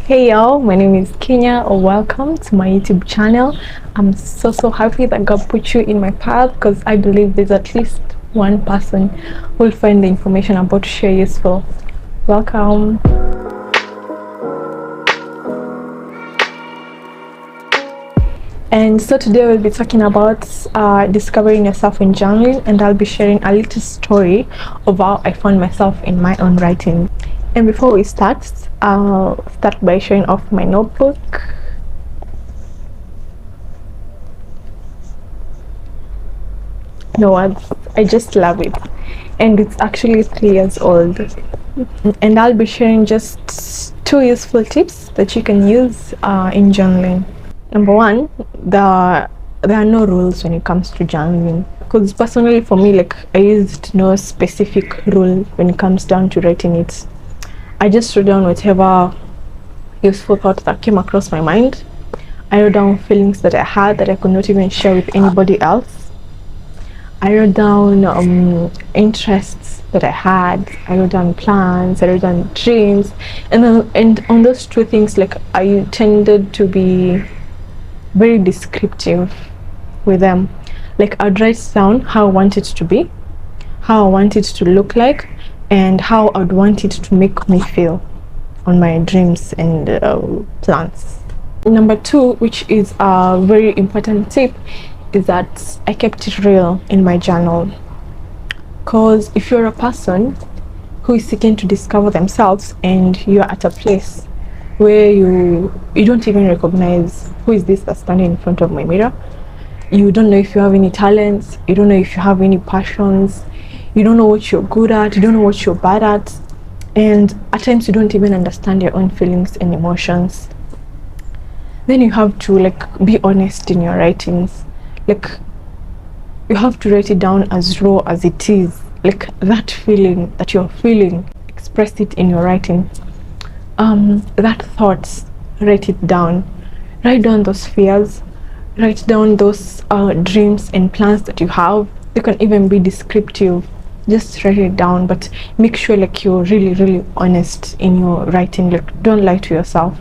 Hey y'all, my name is Kenya. Welcome to my YouTube channel. I'm so happy that God put you in my path because I believe there's at least one person who will find the information I'm about to share useful. Welcome. And so today we'll be talking about discovering yourself in journaling, and I'll be sharing a little story of how I found myself in my own writing. And before we start, I'll start by showing off my notebook. No words, I just love it. And it's actually 3 years old. And I'll be sharing just 2 useful tips that you can use in journaling. Number 1, there are no rules when it comes to journaling. Because personally for me, like, I used no specific rule when it comes down to writing it. I just wrote down whatever useful thoughts that came across my mind. I wrote down feelings that I had that I could not even share with anybody else. I wrote down interests that I had. I wrote down plans. I wrote down dreams, and on those 2 things, like, I tended to be very descriptive with them. Like, I'd write down how I want it to be, how I want it to look like, and how I'd want it to make me feel on my dreams and plans. Number 2, which is a very important tip, is that I kept it real in my journal. Because if you're a person who is seeking to discover themselves and you're at a place where you don't even recognize who is this that's standing in front of my mirror, you don't know if you have any talents, you don't know if you have any passions, you don't know what you're good at, you don't know what you're bad at, and at times you don't even understand your own feelings and emotions. Then you have to, like, be honest in your writings. Like, you have to write it down as raw as it is. Like, that feeling that you're feeling, express it in your writing. That thoughts, write it down. Write down those fears, write down those dreams and plans that you have. You can even be descriptive. Just write it down, but make sure, like, you're really honest in your writing. Like, don't lie to yourself.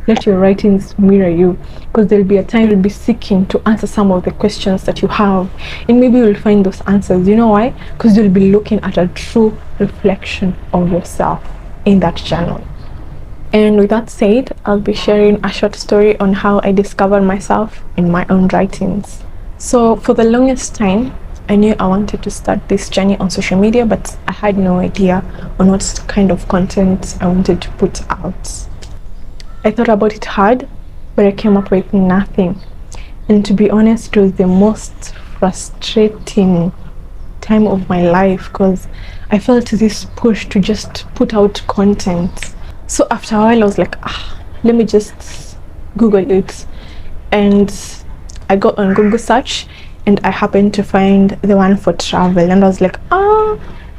Let your writings mirror you, because there'll be a time you'll be seeking to answer some of the questions that you have, and maybe you'll find those answers. You know why? Because you'll be looking at a true reflection of yourself in that journal. And with that said, I'll be sharing a short story on how I discovered myself in my own writings. So for the longest time, I knew I wanted to start this journey on social media, but I had no idea on what kind of content I wanted to put out. I thought about it hard, but I came up with nothing. And to be honest, it was the most frustrating time of my life, because I felt this push to just put out content. So after a while, I was like, let me just Google it. And I got on Google search, and I happened to find the one for travel, and I was like,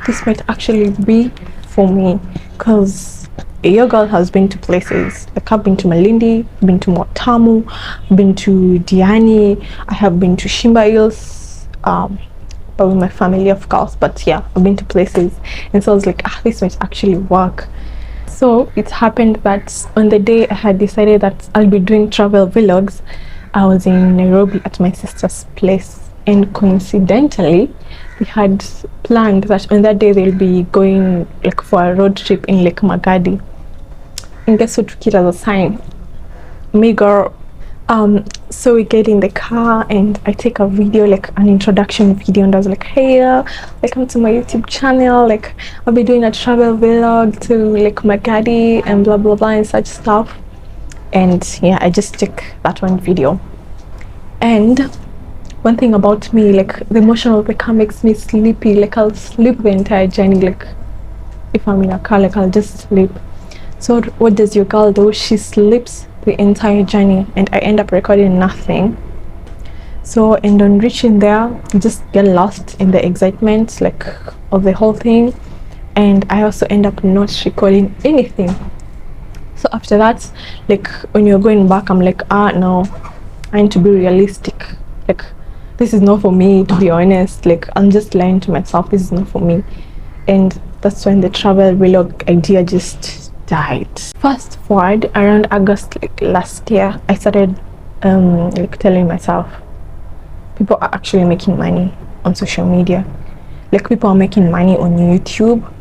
this might actually be for me, because your girl has been to places. Like, I've been to Malindi, been to Motamu, been to Diani, I have been to Shimba Hills, but with my family, of course. But yeah, I've been to places, and so I was like, this might actually work. So it happened that on the day I had decided that I'll be doing travel vlogs, I was in Nairobi at my sister's place, and coincidentally we had planned that on that day they'll be going, like, for a road trip in Lake Magadi. And guess who took it as a sign? Me, girl. So we get in the car, and I take a video, like an introduction video, and I was like, hey, welcome to my YouTube channel. Like, I'll be doing a travel vlog to Lake Magadi and blah blah blah and such stuff. And yeah, I just took that one video. And one thing about me, like, the motion of the car makes me sleepy. Like, I'll sleep the entire journey. Like, if I'm in a car, like, I'll just sleep. So what does your girl do? She sleeps the entire journey, and I end up recording nothing. So, and on reaching there, you just get lost in the excitement, like, of the whole thing, and I also end up not recording anything. So after that, like, when you're going back, I'm like, no, I need to be realistic. Like, this is not for me, to be honest. Like, I'm just lying to myself, this is not for me. And that's when the travel vlog idea just died. Fast forward around August like last year, I started like telling myself, people are actually making money on social media. Like people are making money on YouTube.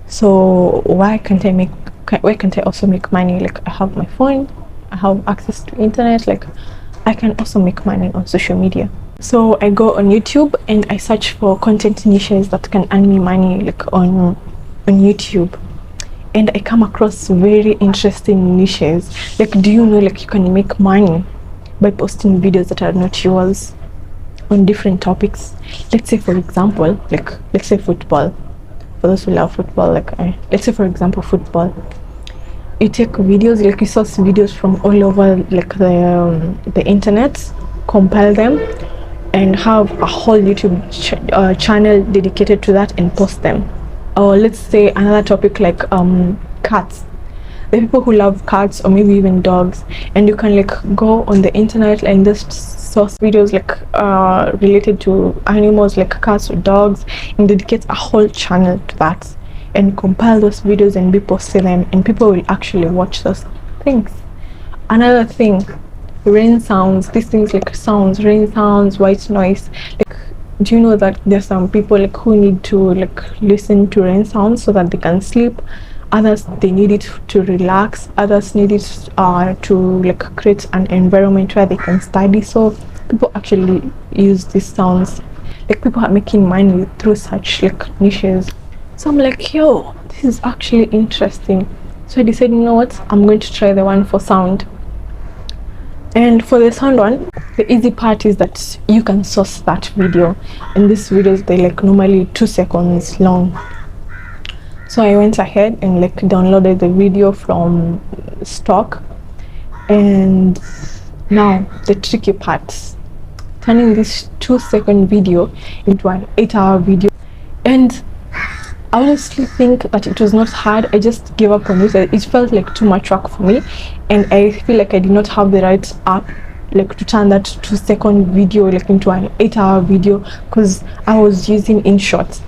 So why can't I also make money? Like I have my phone, I have access to internet, like I can also make money on social media. So I go on YouTube and I search for content niches that can earn me money, like on YouTube. And I come across very interesting niches. Like, do you know, like you can make money by posting videos that are not yours on different topics? Let's say, for example, like let's say football. For those who love football, like let's say for example football. You take videos, like you source videos from all over, like the internet, compile them, and have a whole YouTube channel dedicated to that and post them. Or let's say another topic like cats. The people who love cats or maybe even dogs, and you can like go on the internet and just source videos like related to animals like cats or dogs and dedicate a whole channel to that and compile those videos and be posting them, and people will actually watch those things. Another thing, rain sounds, these things like sounds, rain sounds, white noise. Like, do you know that there's some people like who need to like listen to rain sounds so that they can sleep? Others, they need it to relax. Others need it to like create an environment where they can study. So people actually use these sounds. Like people are making money through such like niches. So I'm like, yo, this is actually interesting. So I decided, you know what, I'm going to try the one for sound. And for the sound one, the easy part is that you can source that video, and these videos, they like normally 2 seconds long. So I went ahead and like downloaded the video from stock. And now the tricky part, turning this 2-second video into an 8-hour video. And I honestly think that it was not hard. I just gave up on it. It felt like too much work for me, and I feel like I did not have the right app like to turn that 2-second video like into an 8-hour video, because I was using InShot.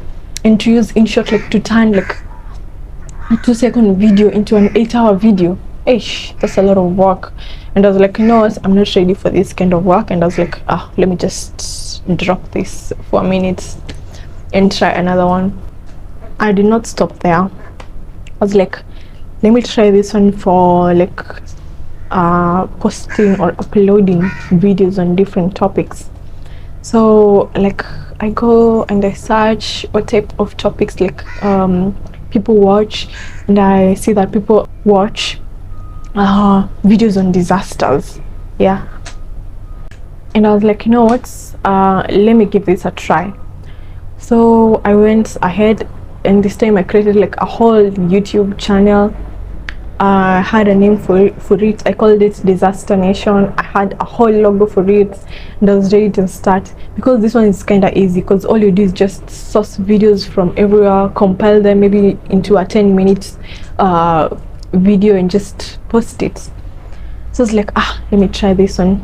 And to use InShot, like to turn like a 2-second video into an 8-hour video, that's a lot of work. And I was like, you know what, I'm not ready for this kind of work. And I was like, let me just drop this for a minute and try another one. I did not stop there. I was like, let me try this one for like posting or uploading videos on different topics. So like I go and I search what type of topics like people watch, and I see that people watch videos on disasters. Yeah, and I was like, you know what, let me give this a try. So I went ahead, and this time I created like a whole YouTube channel. I had a name for it. I called it Disaster Nation. I had a whole logo for it, and I was ready to start, because this one is kind of easy, because all you do is just source videos from everywhere, compile them maybe into a 10-minute video and just post it. So it's like, let me try this one.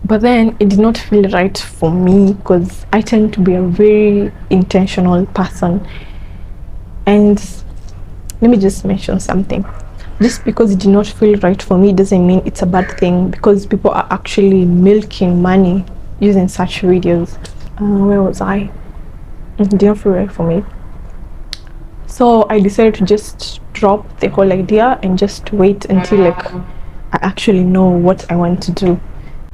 But then it did not feel right for me, because I tend to be a very intentional person. And let me just mention something. Just because it did not feel right for me doesn't mean it's a bad thing, because people are actually milking money using such videos. Where was I? It did not feel right for me. So I decided to just drop the whole idea and just wait until like I actually know what I want to do.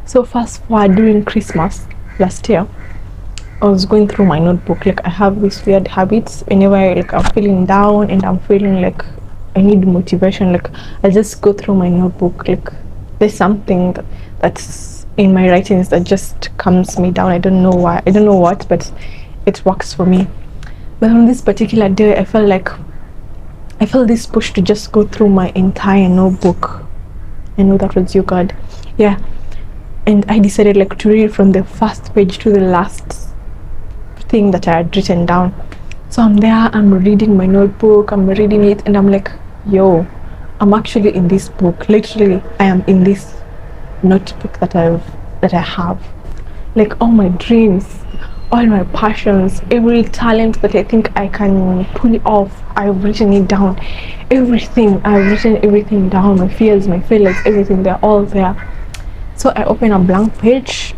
So fast forward, during Christmas last year, I was going through my notebook. Like I have these weird habits. Whenever I'm feeling down and I'm feeling like I need motivation, like I just go through my notebook. Like there's something that's in my writings that just calms me down. I don't know why, I don't know what, but it works for me. But on this particular day, I felt this push to just go through my entire notebook. I know that was you, God. Yeah. And I decided like to read from the first page to the last thing that I had written down. So I'm there, I'm reading my notebook, I'm reading it, and I'm like, yo, I'm actually in this book. Literally, I am in this notebook that I have. Like all my dreams, all my passions, every talent that I think I can pull it off. I've written it down. I've written everything down. My fears, my failures, everything, they're all there. So I open a blank page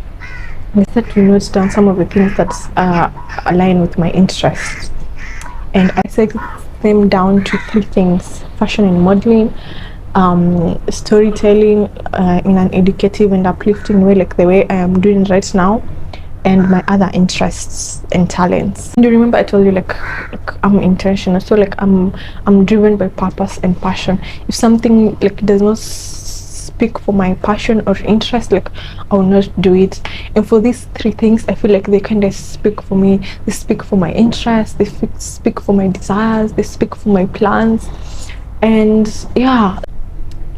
and start to note down some of the things that align with my interests. And I set them down to 3 things: fashion and modeling, storytelling in an educative and uplifting way, like the way I am doing right now, and my other interests and talents. And you remember I told you like I'm intentional, so like I'm driven by purpose and passion. If something like does not speak for my passion or interest, like I will not do it. And for these 3 things, I feel like they kind of speak for me. They speak for my interests, they speak for my desires, they speak for my plans. And yeah,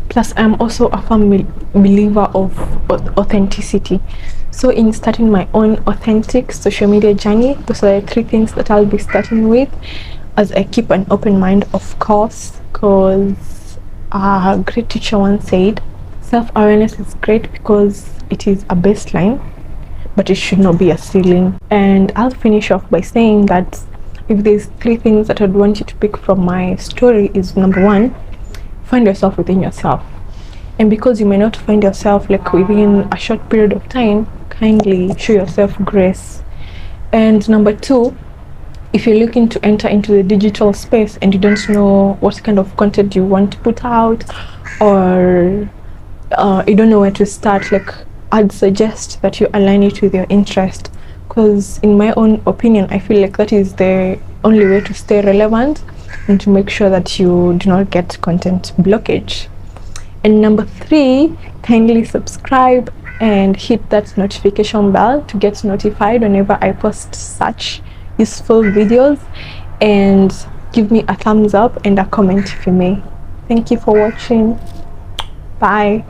plus I'm also a firm believer of authenticity. So in starting my own authentic social media journey, those are the 3 things that I'll be starting with, as I keep an open mind, of course, because a great teacher once said, self-awareness is great because it is a baseline, but it should not be a ceiling. And I'll finish off by saying that if there's 3 things that I'd want you to pick from my story, is number 1, find yourself within yourself. And because you may not find yourself like within a short period of time, kindly show yourself grace. And number 2, if you're looking to enter into the digital space and you don't know what kind of content you want to put out, or you don't know where to start, like I'd suggest that you align it with your interest, because in my own opinion, I feel like that is the only way to stay relevant and to make sure that you do not get content blockage. And number 3, kindly subscribe and hit that notification bell to get notified whenever I post such useful videos, and give me a thumbs up and a comment if you may. Thank you for watching. Bye.